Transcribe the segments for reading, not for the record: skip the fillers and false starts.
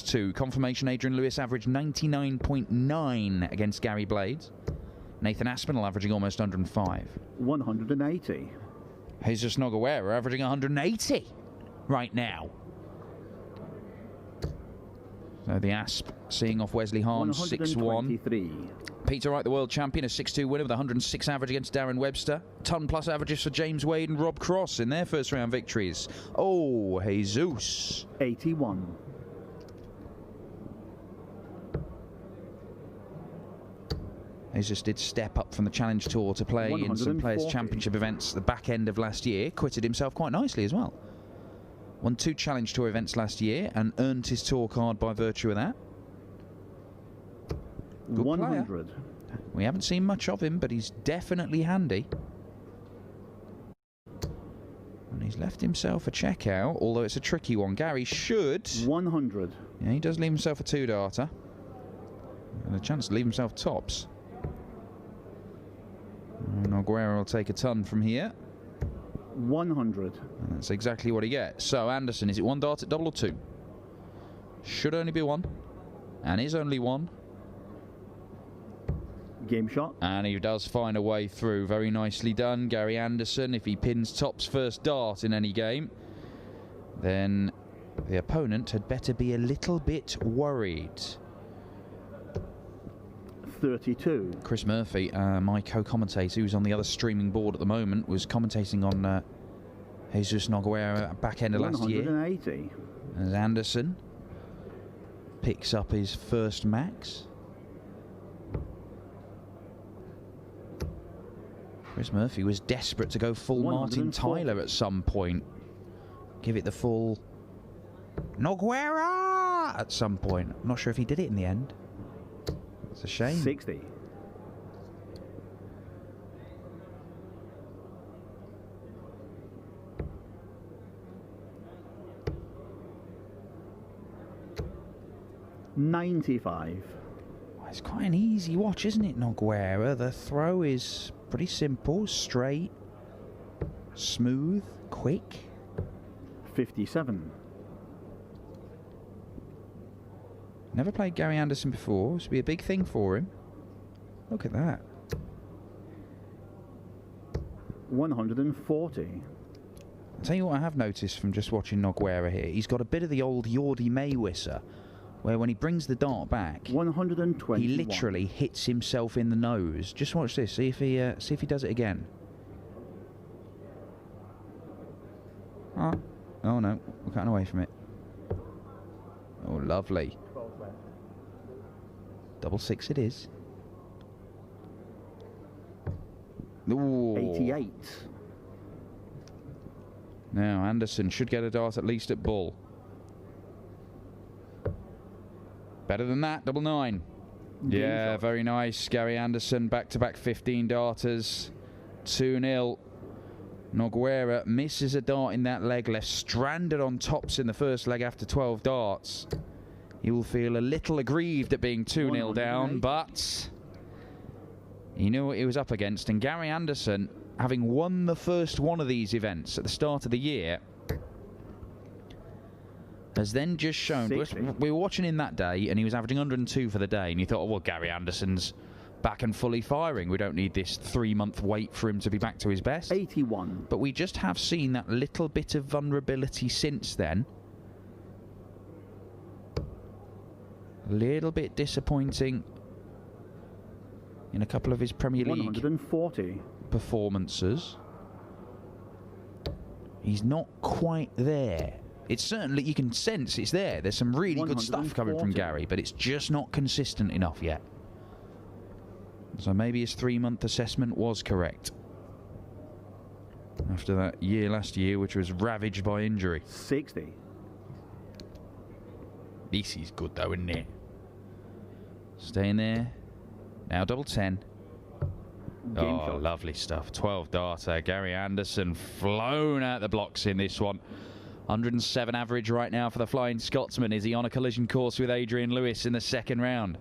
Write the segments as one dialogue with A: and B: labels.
A: 2. Confirmation, Adrian Lewis averaged 99.9 against Gary Blades. Nathan Aspinall averaging almost 105.
B: 180.
A: Jesus Noguera averaging 180 right now. So the Asp seeing off Wesley Hahn 6-1. Peter Wright, the world champion, a 6-2 winner with 106 average against Darren Webster. Ton plus averages for James Wade and Rob Cross in their first round victories. Oh, Jesus.
B: 81.
A: Jesus did step up from the Challenge Tour to play in some Players' Championship events at the back end of last year. Quitted himself quite nicely as well. Won 2 Challenge Tour events last year and earned his tour card by virtue of that. Good
B: 100.
A: player. We haven't seen much of him, but he's definitely handy. And he's left himself a checkout, although it's a tricky one. Gary should...
B: 100.
A: Yeah, he does leave himself a 2-darter. And a chance to leave himself tops. Noguera will take a ton from here.
B: 100.
A: And that's exactly what he gets. So, Anderson, is it 1 dart at double or 2? Should only be 1. And is only 1.
B: Game shot.
A: And he does find a way through. Very nicely done, Gary Anderson. If he pins top's first dart in any game, then the opponent had better be a little bit worried.
B: 32.
A: Chris Murphy, my co-commentator, who's on the other streaming board at the moment, was commentating on Jesus Noguera back end of last year.
B: 180.
A: As Anderson picks up his first max. Chris Murphy was desperate to go full Martin Tyler at some point. Give it the full Noguera at some point. I'm not sure if he did it in the end. It's a shame.
B: 60. $95.
A: Well, it's quite an easy watch, isn't it, Noguera? The throw is pretty simple, straight, smooth, quick.
B: 57.
A: Never played Gary Anderson before. This would be a big thing for him. Look at that.
B: 140.
A: I'll tell you what I have noticed from just watching Noguera here. He's got a bit of the old Yordi Maywisser, where when he brings the dart back,
B: 120.
A: he literally hits himself in the nose. Just watch this. See if he does it again. Oh no, we're cutting away from it. Oh, lovely. Double 6 it is. Ooh.
B: 88.
A: Now Anderson should get a dart at least at bull. Better than that, double 9. Yeah, very nice. Gary Anderson, back-to-back 15 darters. 2-0. Noguera misses a dart in that leg, left stranded on tops in the first leg after 12 darts. He will feel a little aggrieved at being 2-0 down, but he knew what he was up against. And Gary Anderson, having won the first one of these events at the start of the year, has then just shown... We were watching him that day, and he was averaging 102 for the day, and you thought, oh, well, Gary Anderson's back and fully firing. We don't need this 3-month wait for him to be back to his best.
B: 81.
A: But we just have seen that little bit of vulnerability since then. A little bit disappointing in a couple of his Premier League
B: 140
A: performances. He's not quite there. It's certainly, you can sense it's there. There's some really good stuff coming from Gary, but it's just not consistent enough yet. So maybe his 3-month assessment was correct. After that year last year, which was ravaged by injury.
B: 60.
A: This is good though, isn't it? Staying there. Now double 10. Oh, lovely stuff. 12 darter. Gary Anderson flown out the blocks in this one. 107 average right now for the Flying Scotsman. Is he on a collision course with Adrian Lewis in the second round?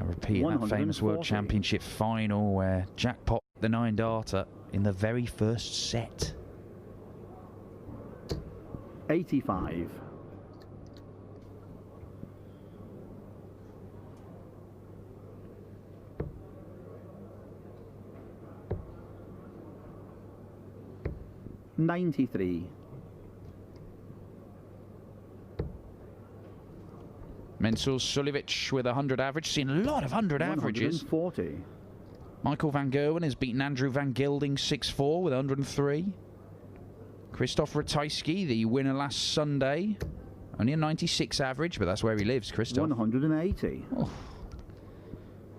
A: I repeat, that famous World Championship final where jackpot the 9-darter in the very first set.
B: 85. $93.
A: Mensel Suljevic with 100 average. Seen a lot of 100 averages.
B: 140.
A: Michael van Gerwen has beaten Andrew van Gilding 6-4 with 103. Christoph Ratajski, the winner last Sunday. Only a 96 average, but that's where he lives, Christoph.
B: 180.
A: Oh.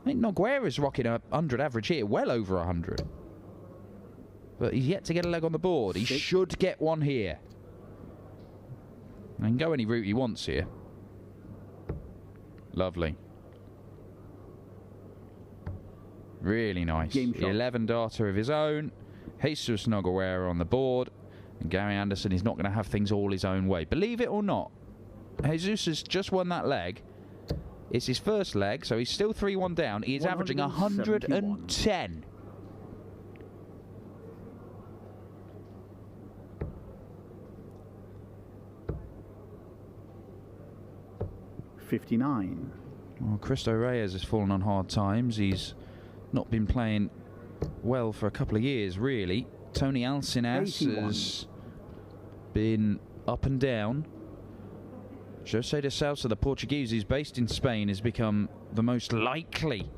A: I think Noguera's rocking a 100 average here, well over 100. But he's yet to get a leg on the board. He should get one here. He can go any route he wants here. Lovely. Really nice. 11 data of his own. Jesus Noguera on the board. And Gary Anderson is not going to have things all his own way. Believe it or not, Jesus has just won that leg. It's his first leg, so he's still 3-1 down. He is averaging 110.
B: $59.
A: Well, Cristo Reyes has fallen on hard times. He's not been playing well for a couple of years, really. Tony Alcinas has been up and down. José de Sousa, the Portuguese, who's based in Spain, has become the most likely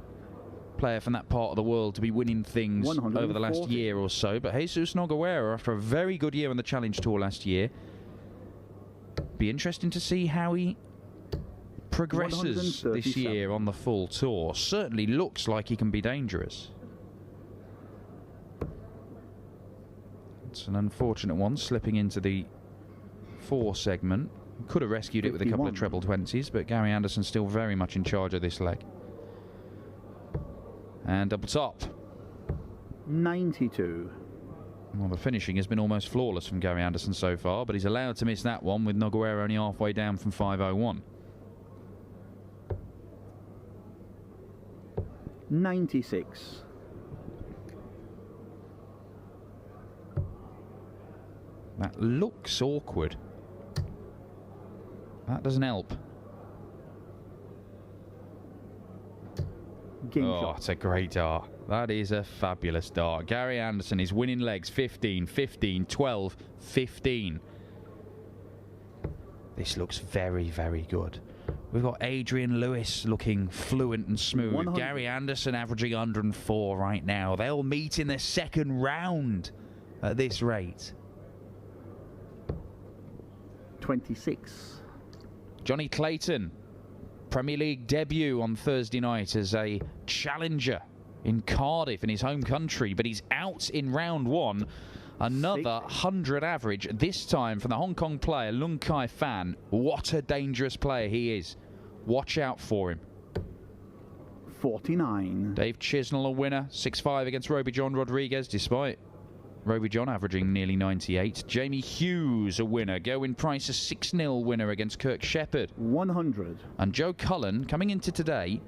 A: player from that part of the world to be winning things over the last year or so. But Jesus Noguera, after a very good year on the Challenge Tour last year, be interesting to see how he progresses this year on the full tour. Certainly looks like he can be dangerous. It's an unfortunate one, slipping into the 4 segment. Could have rescued it with a couple of treble 20s, but Gary Anderson still very much in charge of this leg. And double top.
B: 92.
A: Well, the finishing has been almost flawless from Gary Anderson so far, but he's allowed to miss that one with Noguera only halfway down from 501.
B: 96.
A: That looks awkward. That doesn't help. Oh, it's a great dart. That is a fabulous dart. Gary Anderson is winning legs 15, 15, 12, 15. This looks very, very good. We've got Adrian Lewis looking fluent and smooth. Gary Anderson averaging 104 right now. They'll meet in the second round at this rate.
B: 26.
A: Johnny Clayton, Premier League debut on Thursday night as a challenger in Cardiff in his home country, but he's out in round 1. Another 100 average, this time from the Hong Kong player Lung Kai Fan. What a dangerous player he is. Watch out for him.
B: 49.
A: Dave Chisnell, a winner, 6-5 against Roby John Rodriguez, despite Roby John averaging nearly 98. Jamie Hughes, a winner. Gerwyn Price, a 6-0 winner against Kirk Shepherd.
B: 100.
A: And Joe Cullen, coming into today,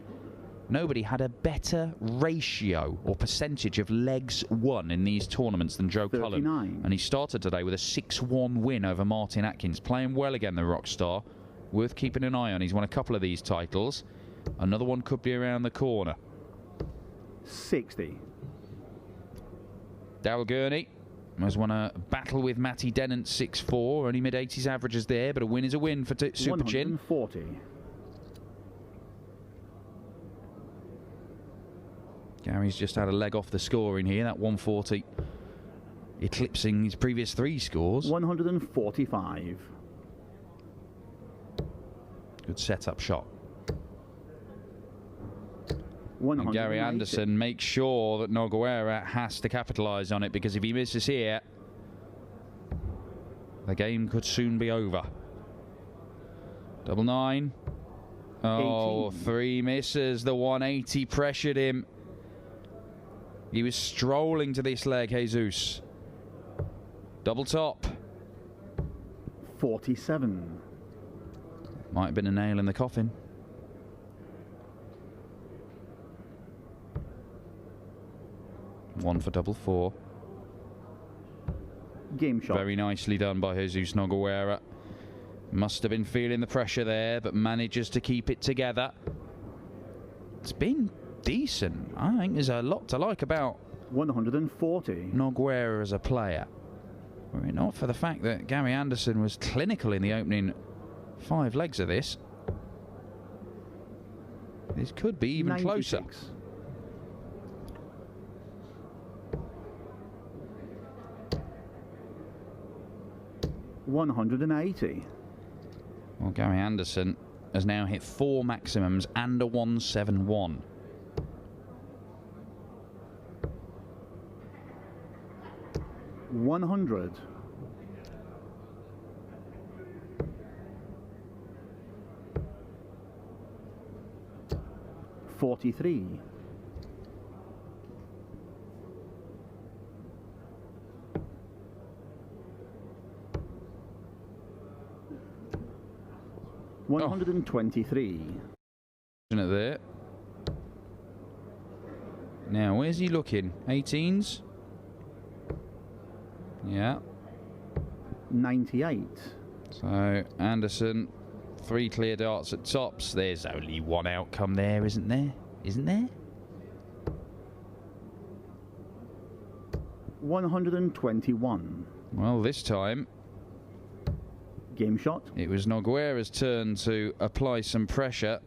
A: nobody had a better ratio or percentage of legs won in these tournaments than Joe
B: 39.
A: Cullen. And he started today with a 6-1 win over Martin Atkins. Playing well again, the rock star. Worth keeping an eye on. He's won a couple of these titles. Another one could be around the corner.
B: 60.
A: Darryl Gurney has won a battle with Matty Dennant 6-4. Only mid-80s averages there, but a win is a win for Super Chin.
B: 140.
A: Gary's just had a leg off the scoring here. That 140 eclipsing his previous 3 scores.
B: 145.
A: Good setup shot. And Gary Anderson makes sure that Noguera has to capitalise on it, because if he misses here, the game could soon be over. Double 9. Oh,
B: 18.
A: 3 misses. The 180 pressured him. He was strolling to this leg, Jesus. Double top.
B: 47.
A: Might have been a nail in the coffin. One for double 4.
B: Game shot.
A: Very nicely done by Jesus Noguera. Must have been feeling the pressure there, but manages to keep it together. It's been decent. I think there's a lot to like about
B: 140.
A: Noguera as a player. Were it not for the fact that Gary Anderson was clinical in the opening 5 legs of this, this could be even
B: 96.
A: closer.
B: $180.
A: Well, Gary Anderson has now hit 4 maximums and a 171.
B: $100. $43. $123.
A: There. Now, where's he looking? 18s? Yeah.
B: 98.
A: So, Anderson, 3 clear darts at tops. There's only one outcome there, isn't there? Isn't there?
B: 121.
A: Well, this time
B: Game shot.
A: it was Noguera's turn to apply some pressure,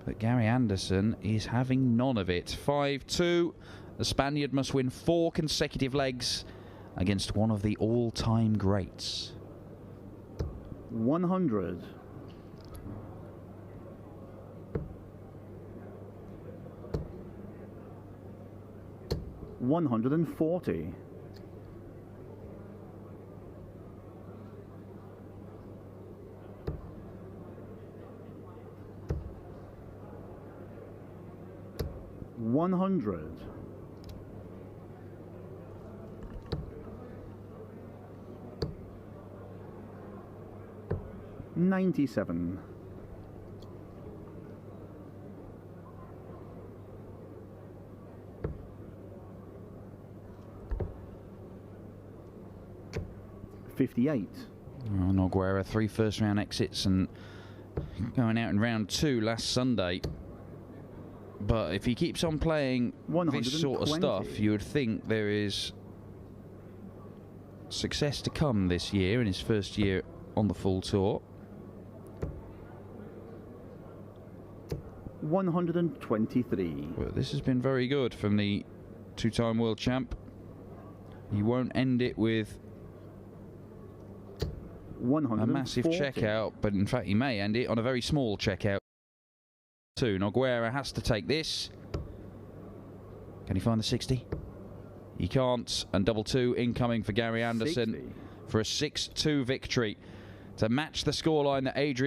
A: but Gary Anderson is having none of it. 5-2. The Spaniard must win 4 consecutive legs against one of the all-time greats.
B: 100. $140. $100. $97. $58.
A: Oh, Noguera, 3 first-round exits and going out in round 2 last Sunday. But if he keeps on playing this sort of stuff, you would think there is success to come this year in his first year on the full tour.
B: 123.
A: Well, this has been very good from the 2-time world champ. He won't end it with a massive checkout, but in fact he may end it on a very small checkout. Noguera has to take this. Can he find the 60? He can't, and 2-2 incoming for Gary Anderson
B: 60.
A: for a 6-2 victory to match the scoreline that Adrian